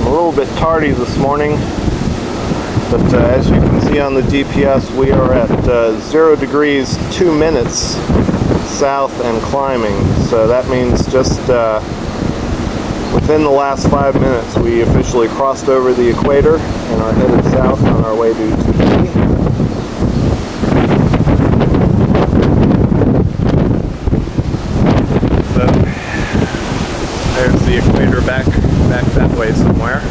a little bit tardy this morning, but as you can see on the GPS, we are at 0 degrees 2 minutes south and climbing. So that means just within the last 5 minutes we officially crossed over the equator and are headed south on our way to Tahiti. So there's the equator back that way somewhere.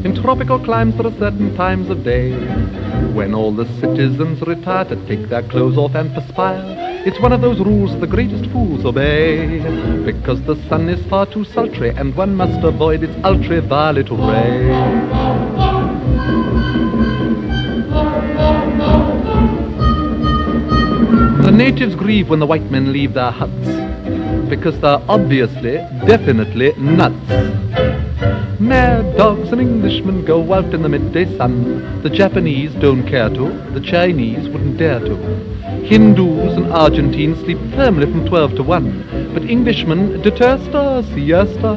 In tropical climes there are certain times of day when all the citizens retire to take their clothes off and perspire. It's one of those rules the greatest fools obey, because the sun is far too sultry and one must avoid its ultraviolet ray. The natives grieve when the white men leave their huts, because they're obviously, definitely nuts. Mad dogs and Englishmen go out in the midday sun. The Japanese don't care to, the Chinese wouldn't dare to. Hindus and Argentines sleep firmly from 12 to 1, but Englishmen detesta siesta.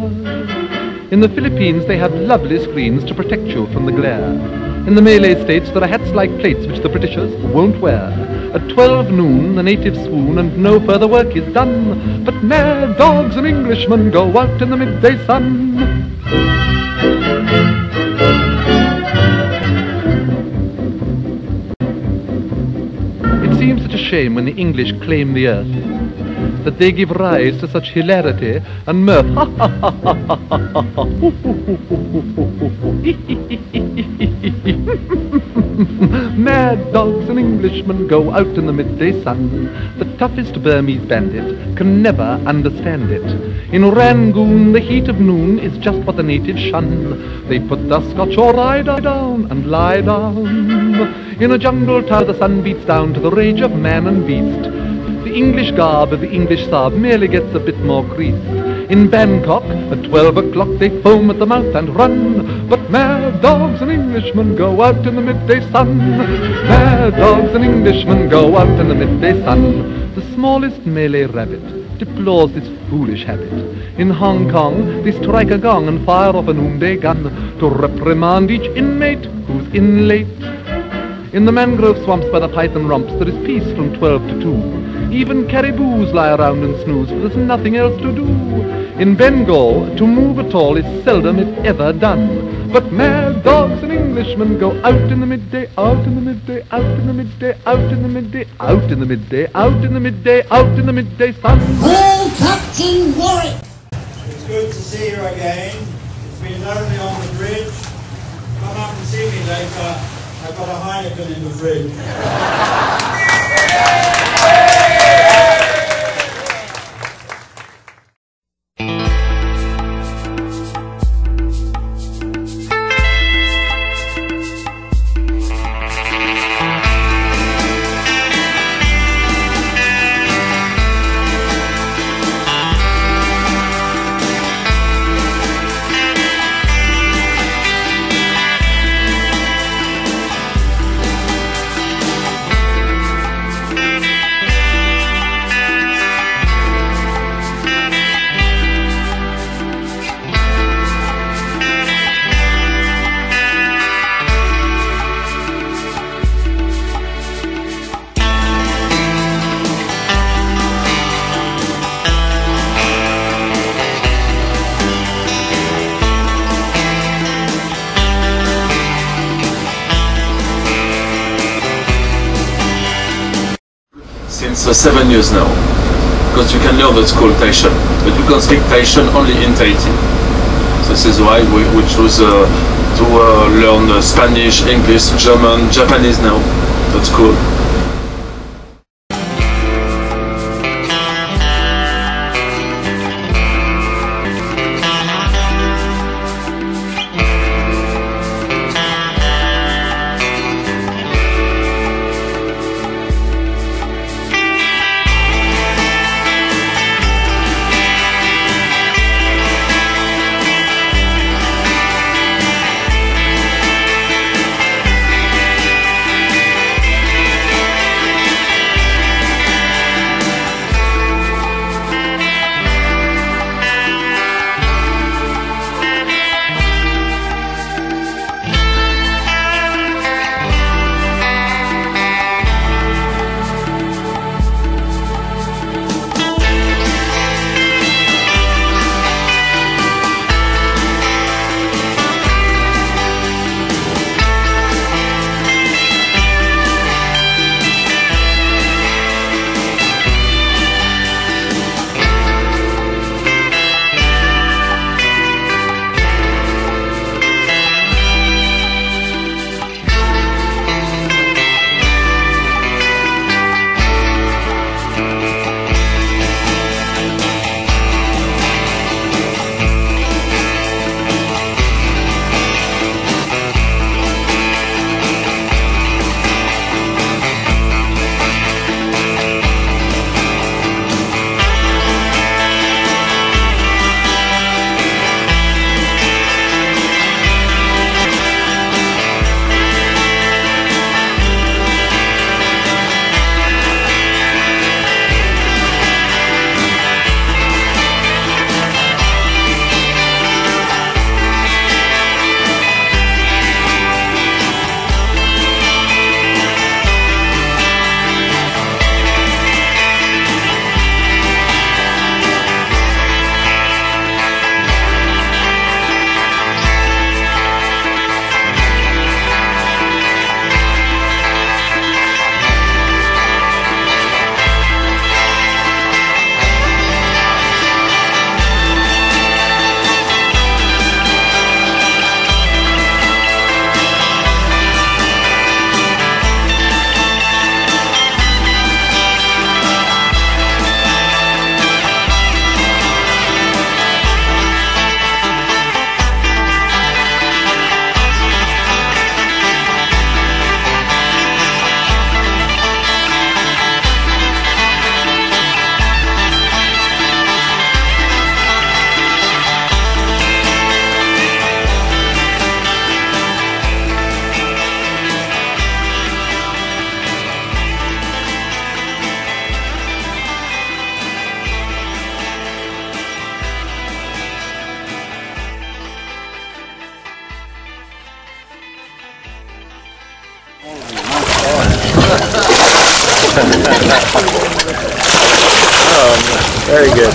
In the Philippines they have lovely screens to protect you from the glare. In the Malay states there are hats like plates which the Britishers won't wear. At 12 noon the natives swoon and no further work is done, but mad dogs and Englishmen go out in the midday sun. It seems such a shame when the English claim the earth, that they give rise to such hilarity and mirth. Mad dogs and Englishmen go out in the midday sun. The toughest Burmese bandit can never understand it. In Rangoon the heat of noon is just what the natives shun. They put the Scotch or rider down and lie down. In a jungle tower the sun beats down to the rage of man and beast. The English garb of the English Sab merely gets a bit more creased. In Bangkok, at 12 o'clock they foam at the mouth and run, but mad dogs and Englishmen go out in the midday sun. Mad dogs and Englishmen go out in the midday sun. The smallest Malay rabbit deplores this foolish habit. In Hong Kong they strike a gong and fire off a noonday gun to reprimand each inmate who's in late. In the mangrove swamps by the python romps there is peace from 12 to 2. Even caribous lie around and snooze, for there's nothing else to do. In Bengal, to move at all is seldom if ever done. But mad dogs and Englishmen go out in the midday, out in the midday, out in the midday, out in the midday, out in the midday, out in the midday, out in the midday sun. Well, Captain Warwick! It's good to see you again. It's been lonely on the bridge. Come up and see me later. I've got a Heineken in the fridge. Since 7 years now, because you can learn what's called Tahitian, but you can speak Tahitian only in Tahiti. This is why we choose to learn Spanish, English, German, Japanese now. That's cool. Very good.